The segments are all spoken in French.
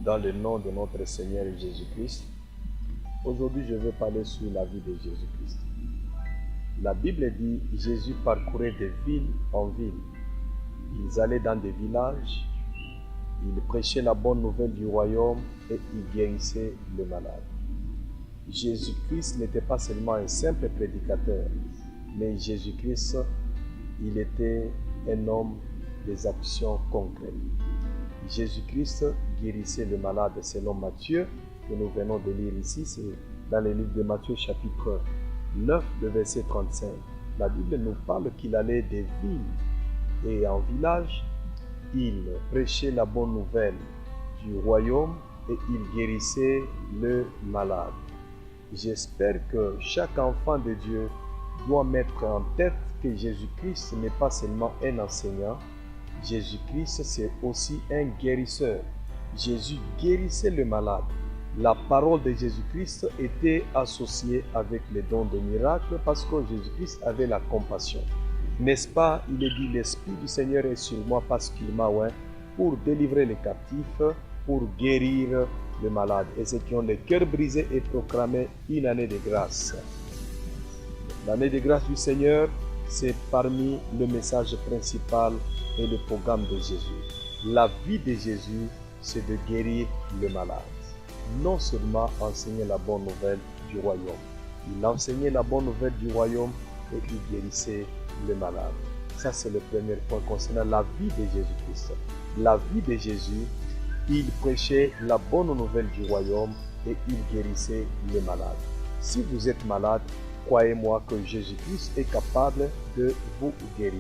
Dans le nom de notre Seigneur Jésus-Christ, aujourd'hui je veux parler sur la vie de Jésus-Christ. La Bible dit que Jésus parcourait de ville en ville. Ils allaient dans des villages, il prêchait la bonne nouvelle du royaume et il guérissait les malades. Jésus-Christ n'était pas seulement un simple prédicateur, mais Jésus-Christ, il était un homme des actions concrètes. Jésus-Christ guérissait les malades selon Matthieu, que nous venons de lire ici, c'est dans le livre de Matthieu chapitre 9, le verset 35. La Bible nous parle qu'il allait des villes et en village, il prêchait la bonne nouvelle du royaume et il guérissait les malades. J'espère que chaque enfant de Dieu doit mettre en tête que Jésus-Christ n'est pas seulement un enseignant, Jésus-Christ c'est aussi un guérisseur. Jésus guérissait les malades. La parole de Jésus-Christ était associée avec les dons de miracles parce que Jésus-Christ avait la compassion. N'est-ce pas, il est dit, l'Esprit du Seigneur est sur moi parce qu'il m'a oint pour délivrer les captifs, pour guérir les malades et ceux qui ont le cœur brisé et proclamer une année de grâce. L'année de grâce du Seigneur, c'est parmi le message principal et le programme de Jésus. La vie de Jésus, c'est de guérir les malades. Non seulement enseigner la bonne nouvelle du royaume. Il enseignait la bonne nouvelle du royaume et il guérissait les malades. Ça, c'est le premier point concernant la vie de Jésus-Christ. La vie de Jésus, il prêchait la bonne nouvelle du royaume et il guérissait les malades. Si vous êtes malade, croyez-moi que Jésus-Christ est capable de vous guérir.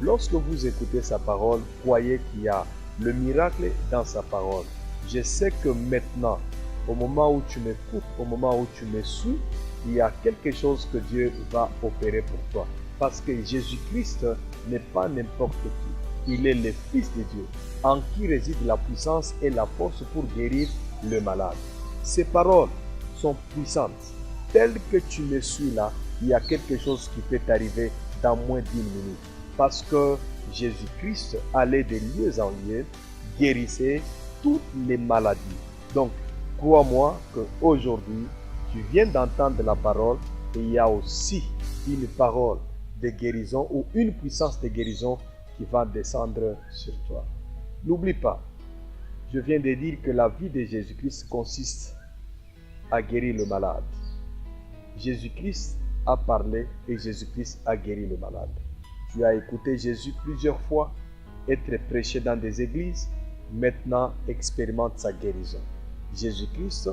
Lorsque vous écoutez sa parole, croyez qu'il y a le miracle dans sa parole. Je sais que maintenant, au moment où tu m'écoutes, au moment où tu me suis, il y a quelque chose que Dieu va opérer pour toi. Parce que Jésus-Christ n'est pas n'importe qui. Il est le Fils de Dieu, en qui réside la puissance et la force pour guérir le malade. Ces paroles sont puissantes. Tel que tu me suis là, il y a quelque chose qui peut t'arriver dans moins d'1 minute. Parce que Jésus-Christ allait de lieu en lieu, guérissait toutes les maladies. Donc, crois-moi qu'aujourd'hui, tu viens d'entendre la parole et il y a aussi une parole de guérison ou une puissance de guérison qui va descendre sur toi. N'oublie pas, je viens de dire que la vie de Jésus-Christ consiste à guérir le malade. Jésus-Christ a parlé et Jésus-Christ a guéri le malade. Tu as écouté Jésus plusieurs fois être prêché dans des églises. Maintenant, expérimente sa guérison. Jésus-Christ,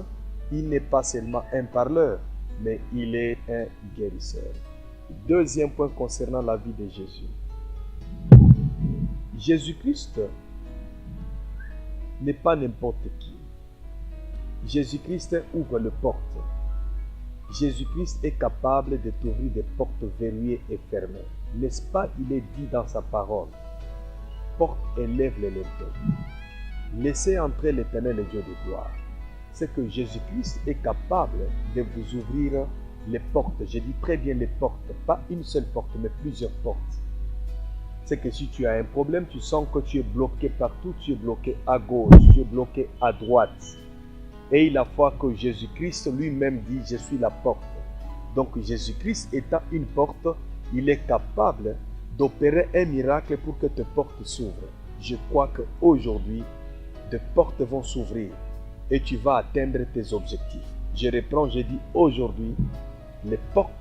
il n'est pas seulement un parleur, mais il est un guérisseur. Deuxième point concernant la vie de Jésus. Jésus-Christ n'est pas n'importe qui. Jésus-Christ ouvre les portes. Jésus-Christ est capable de t'ouvrir des portes verrouillées et fermées. N'est-ce pas, il est dit dans sa parole. Porte et lève les lèvres. Laissez entrer l'Éternel, le Dieu de gloire. C'est que Jésus-Christ est capable de vous ouvrir les portes. Je dis très bien les portes, pas une seule porte, mais plusieurs portes. C'est que si tu as un problème, tu sens que tu es bloqué partout, tu es bloqué à gauche, tu es bloqué à droite. Et il a foi que Jésus-Christ lui-même dit, je suis la porte. Donc Jésus-Christ étant une porte, il est capable d'opérer un miracle pour que tes portes s'ouvrent. Je crois qu'aujourd'hui, des portes vont s'ouvrir et tu vas atteindre tes objectifs. Je reprends, je dis aujourd'hui, les portes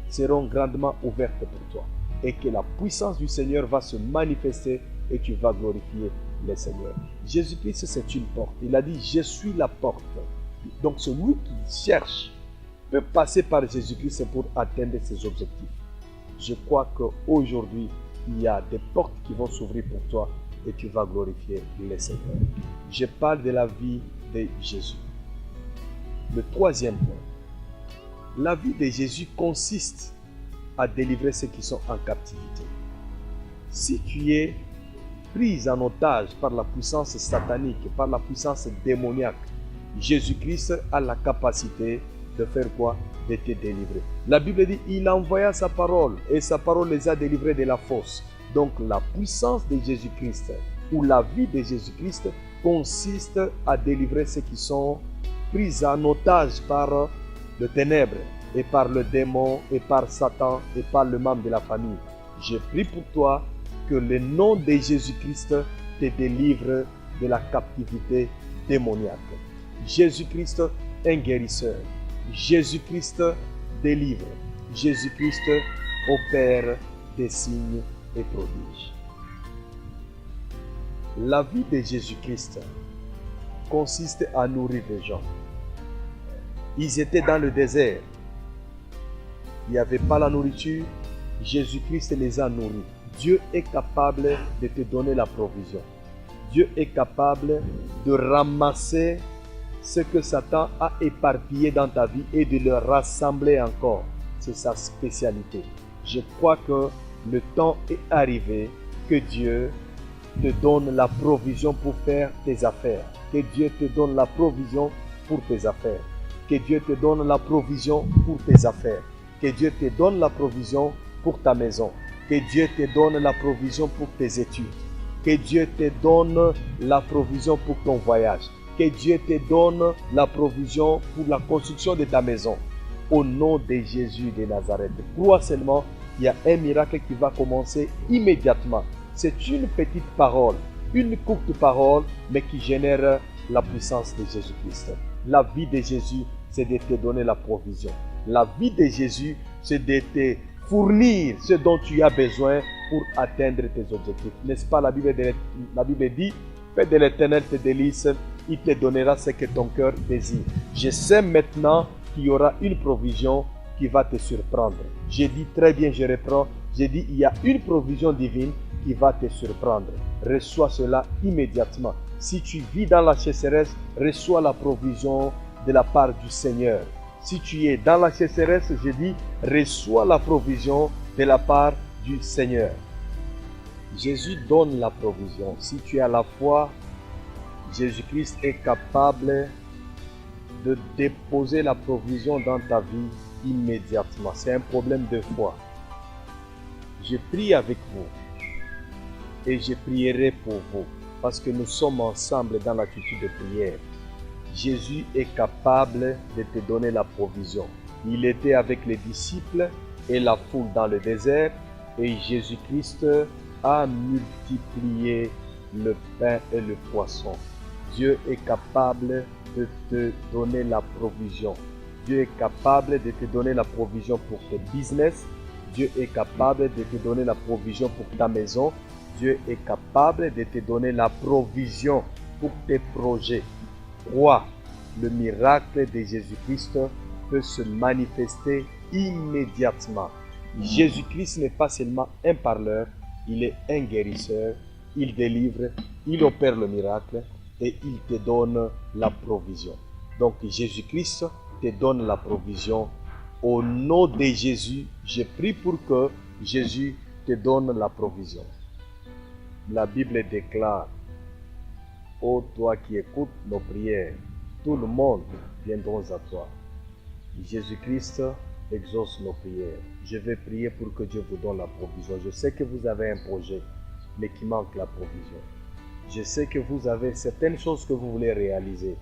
seront grandement ouvertes pour toi et que la puissance du Seigneur va se manifester et tu vas glorifier le Seigneur. Jésus-Christ, c'est une porte. Il a dit, je suis la porte. Donc celui qui cherche peut passer par Jésus-Christ pour atteindre ses objectifs. Je crois qu'aujourd'hui, il y a des portes qui vont s'ouvrir pour toi et tu vas glorifier le Seigneur. Je parle de la vie de Jésus. Le troisième point. La vie de Jésus consiste à délivrer ceux qui sont en captivité. Si tu es prise en otage par la puissance satanique, par la puissance démoniaque, Jésus-Christ a la capacité de faire quoi? De te délivrer. La Bible dit, il envoya sa parole et sa parole les a délivrés de la fosse. Donc la puissance de Jésus-Christ ou la vie de Jésus-Christ consiste à délivrer ceux qui sont pris en otage par le ténèbre et par le démon et par Satan et par le membre de la famille. Je prie pour toi que le nom de Jésus-Christ te délivre de la captivité démoniaque. Jésus-Christ, un guérisseur. Jésus-Christ délivre. Jésus-Christ opère des signes et prodiges. La vie de Jésus-Christ consiste à nourrir les gens. Ils étaient dans le désert. Il n'y avait pas la nourriture. Jésus-Christ les a nourris. Dieu est capable de te donner la provision. Dieu est capable de ramasser ce que Satan a éparpillé dans ta vie et de le rassembler encore. C'est sa spécialité. Je crois que le temps est arrivé que Dieu te donne la provision pour faire tes affaires. Que Dieu te donne la provision pour tes affaires. Que Dieu te donne la provision pour tes affaires. Que Dieu te donne la provision pour ta maison. Que Dieu te donne la provision pour tes études. Que Dieu te donne la provision pour ton voyage. Que Dieu te donne la provision pour la construction de ta maison. Au nom de Jésus de Nazareth. Crois seulement, il y a un miracle qui va commencer immédiatement. C'est une petite parole, une courte parole, mais qui génère la puissance de Jésus-Christ. La vie de Jésus, c'est de te donner la provision. La vie de Jésus, c'est de te fournir ce dont tu as besoin pour atteindre tes objectifs. N'est-ce pas, la Bible dit, fais de l'Éternel tes délices, il te donnera ce que ton cœur désire. Je sais maintenant qu'il y aura une provision qui va te surprendre. J'ai dit très bien, je reprends, j'ai dit il y a une provision divine qui va te surprendre. Reçois cela immédiatement. Si tu vis dans la sécheresse, reçois la provision de la part du Seigneur. Si tu es dans la sécheresse, je dis, reçois la provision de la part du Seigneur. Jésus donne la provision. Si tu as la foi, Jésus-Christ est capable de déposer la provision dans ta vie immédiatement. C'est un problème de foi. Je prie avec vous et je prierai pour vous parce que nous sommes ensemble dans l'attitude de prière. Jésus est capable de te donner la provision. Il était avec les disciples et la foule dans le désert et Jésus-Christ a multiplié le pain et le poisson. Dieu est capable de te donner la provision. Dieu est capable de te donner la provision pour tes business. Dieu est capable de te donner la provision pour ta maison. Dieu est capable de te donner la provision pour tes projets. Crois, le miracle de Jésus-Christ peut se manifester immédiatement. Jésus-Christ n'est pas seulement un parleur, il est un guérisseur, il délivre, il opère le miracle et il te donne la provision. Donc Jésus-Christ te donne la provision. Au nom de Jésus, je prie pour que Jésus te donne la provision. La Bible déclare, ô toi qui écoutes nos prières, tout le monde viendront à toi. Jésus-Christ exauce nos prières. Je vais prier pour que Dieu vous donne la provision. Je sais que vous avez un projet, mais qui manque la provision. Je sais que vous avez certaines choses que vous voulez réaliser.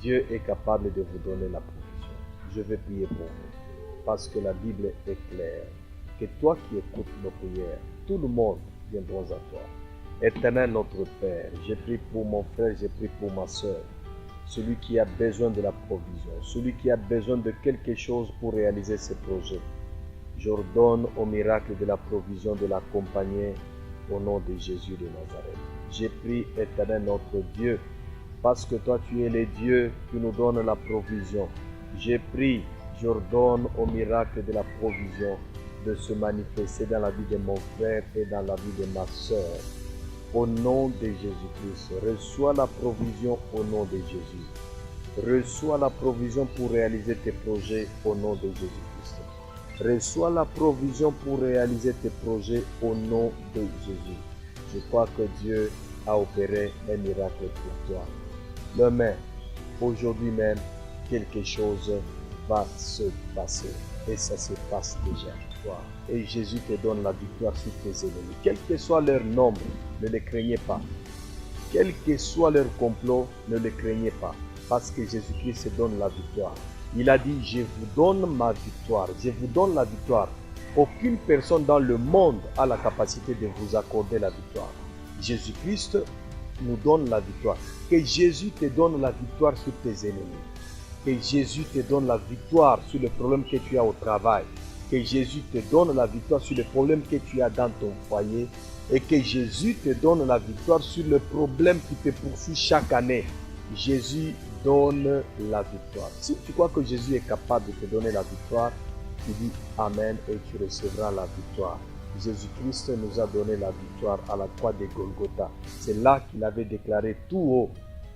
Dieu est capable de vous donner la provision. Je vais prier pour vous, parce que la Bible est claire. Que toi qui écoutes nos prières, tout le monde viendra à toi. Éternel notre Père, je prie pour mon frère, je prie pour ma soeur. Celui qui a besoin de la provision, celui qui a besoin de quelque chose pour réaliser ses projets. J'ordonne au miracle de la provision de l'accompagner au nom de Jésus de Nazareth. J'ai pris, Éternel notre Dieu, parce que toi tu es le Dieu qui nous donne la provision. J'ai pris, j'ordonne au miracle de la provision de se manifester dans la vie de mon frère et dans la vie de ma soeur. Au nom de Jésus-Christ, reçois la provision au nom de Jésus. Reçois la provision pour réaliser tes projets au nom de Jésus-Christ. Reçois la provision pour réaliser tes projets au nom de Jésus. Je crois que Dieu a opéré un miracle pour toi. Demain, aujourd'hui même, quelque chose va se passer. Et ça se passe déjà. Et Jésus te donne la victoire sur tes ennemis. Quel que soit leur nombre, ne les craignez pas. quel que soit leur complot, ne le craignez pas, parce que Jésus-Christ donne la victoire. Il a dit, je vous donne ma victoire, je vous donne la victoire. Aucune personne dans le monde a la capacité de vous accorder la victoire. Jésus-Christ nous donne la victoire. Que Jésus te donne la victoire sur tes ennemis. Que Jésus te donne la victoire sur le problème que tu as au travail. Que Jésus te donne la victoire sur le problème que tu as dans ton foyer. Et que Jésus te donne la victoire sur le problème qui te poursuit chaque année. Jésus donne la victoire. Si tu crois que Jésus est capable de te donner la victoire, tu dis Amen et tu recevras la victoire. Jésus-Christ nous a donné la victoire à la croix de Golgotha. C'est là qu'il avait déclaré tout haut,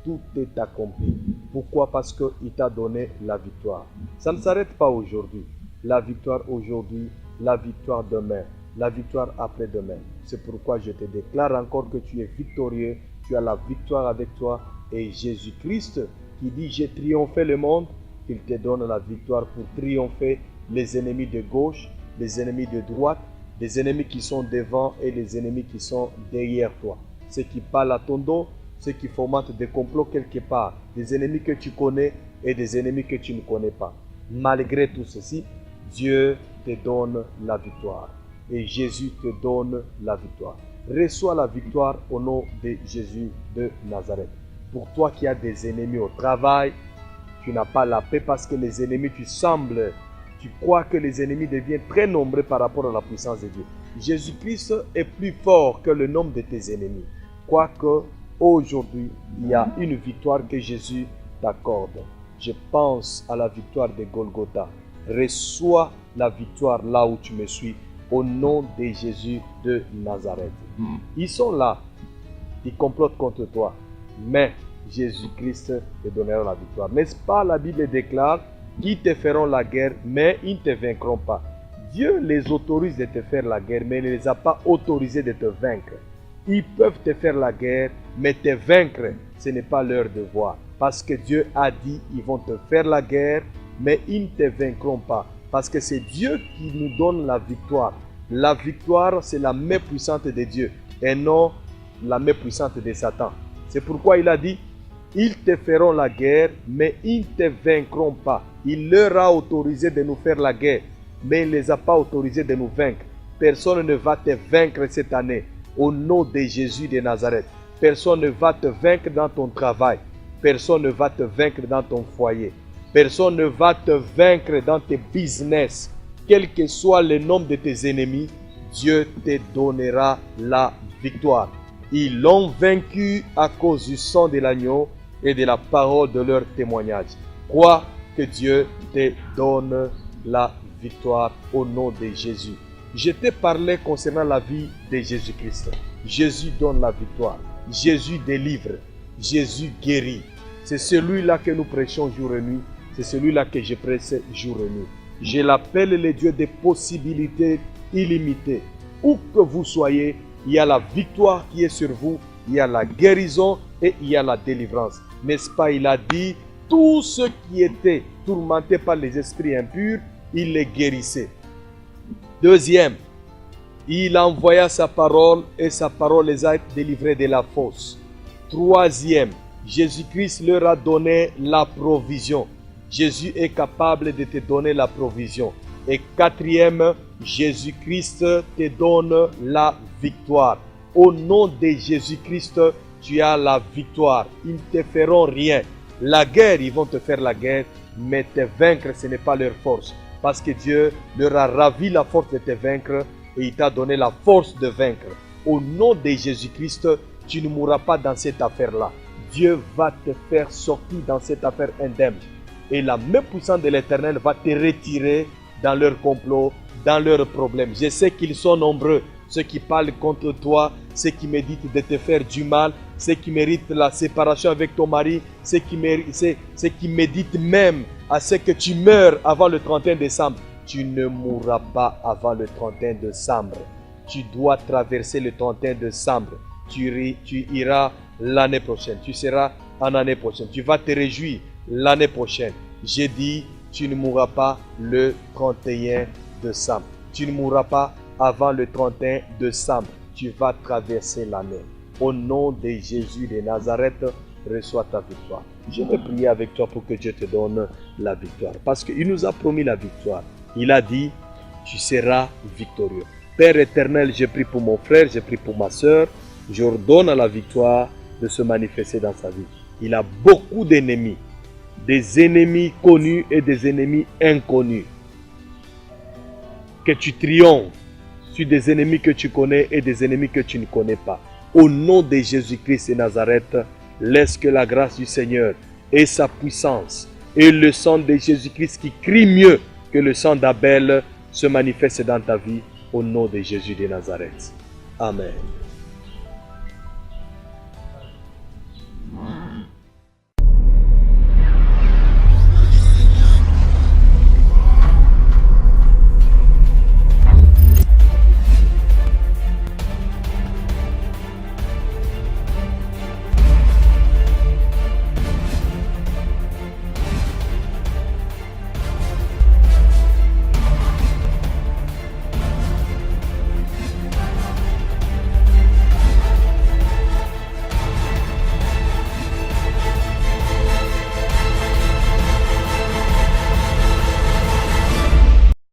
tout est accompli. Pourquoi? Parce qu'il t'a donné la victoire. Ça ne s'arrête pas aujourd'hui. La victoire aujourd'hui, la victoire demain, la victoire après-demain. C'est pourquoi je te déclare encore que tu es victorieux, tu as la victoire avec toi. Et Jésus-Christ qui dit j'ai triomphé le monde, il te donne la victoire pour triompher les ennemis de gauche, les ennemis de droite, les ennemis qui sont devant et les ennemis qui sont derrière toi. Ceux qui parlent à ton dos, ceux qui fomentent des complots quelque part, des ennemis que tu connais et des ennemis que tu ne connais pas. Malgré tout ceci, Dieu te donne la victoire et Jésus te donne la victoire. Reçois la victoire au nom de Jésus de Nazareth. Pour toi qui as des ennemis au travail, tu n'as pas la paix parce que les ennemis, tu crois que les ennemis deviennent très nombreux par rapport à la puissance de Dieu. Jésus-Christ est plus fort que le nombre de tes ennemis. Quoique, aujourd'hui, il y a une victoire que Jésus t'accorde. Je pense à la victoire de Golgotha. Reçois la victoire là où tu me suis, au nom de Jésus de Nazareth. Ils sont là, ils complotent contre toi, mais Jésus-Christ te donnera la victoire. N'est-ce pas, la Bible déclare qu'ils te feront la guerre, mais ils ne te vaincront pas. Dieu les autorise de te faire la guerre, mais il ne les a pas autorisés de te vaincre. Ils peuvent te faire la guerre, mais te vaincre, ce n'est pas leur devoir. Parce que Dieu a dit, ils vont te faire la guerre, mais ils ne te vaincront pas. Parce que c'est Dieu qui nous donne la victoire. La victoire, c'est la main puissante de Dieu, et non la main puissante de Satan. C'est pourquoi il a dit, ils te feront la guerre, mais ils ne te vaincront pas. Il leur a autorisé de nous faire la guerre, mais il ne les a pas autorisés de nous vaincre. Personne ne va te vaincre cette année, au nom de Jésus de Nazareth. Personne ne va te vaincre dans ton travail. Personne ne va te vaincre dans ton foyer. Personne ne va te vaincre dans tes business. Quel que soit le nombre de tes ennemis, Dieu te donnera la victoire. Ils l'ont vaincu à cause du sang de l'agneau et de la parole de leur témoignage. Crois que Dieu te donne la victoire au nom de Jésus. Je t'ai parlé concernant la vie de Jésus-Christ. Jésus donne la victoire. Jésus délivre. Jésus guérit. C'est celui-là que nous prêchons jour et nuit. C'est celui-là que je prêche jour et nuit. Je l'appelle le Dieu des possibilités illimitées. Où que vous soyez, il y a la victoire qui est sur vous, il y a la guérison et il y a la délivrance. N'est-ce pas, il a dit, tous ceux qui étaient tourmentés par les esprits impurs, il les guérissait. Deuxième, il envoya sa parole et sa parole les a délivrés de la fosse. Troisième, Jésus-Christ leur a donné la provision. Jésus est capable de te donner la provision. Et quatrième, Jésus-Christ te donne la victoire. Au nom de Jésus-Christ, tu as la victoire. Ils ne te feront rien. La guerre, ils vont te faire la guerre, mais te vaincre, ce n'est pas leur force. Parce que Dieu leur a ravi la force de te vaincre et il t'a donné la force de vaincre. Au nom de Jésus-Christ, tu ne mourras pas dans cette affaire-là. Dieu va te faire sortir dans cette affaire indemne. Et la main puissante de l'Éternel va te retirer dans leur complot, dans leurs problèmes. Je sais qu'ils sont nombreux, ceux qui parlent contre toi, ceux qui méditent de te faire du mal, ceux qui méritent la séparation avec ton mari, ceux qui méditent même à ce que tu meurs avant le 31 décembre. Tu ne mourras pas avant le 31 décembre. Tu dois traverser le 31 décembre. Tu iras l'année prochaine. Tu seras en année prochaine. Tu vas te réjouir l'année prochaine. J'ai dit, tu ne mourras pas le 31 décembre. Tu ne mourras pas avant le 31 décembre. Tu vas traverser l'année. Au nom de Jésus de Nazareth, reçois ta victoire. Je vais prier avec toi pour que Dieu te donne la victoire. Parce qu'il nous a promis la victoire. Il a dit, tu seras victorieux. Père éternel, je prie pour mon frère, je prie pour ma soeur. J'ordonne à la victoire de se manifester dans sa vie. Il a beaucoup d'ennemis. Des ennemis connus et des ennemis inconnus. Que tu triomphes sur des ennemis que tu connais et des ennemis que tu ne connais pas. Au nom de Jésus-Christ de Nazareth, laisse que la grâce du Seigneur et sa puissance et le sang de Jésus-Christ qui crie mieux que le sang d'Abel se manifeste dans ta vie au nom de Jésus de Nazareth. Amen.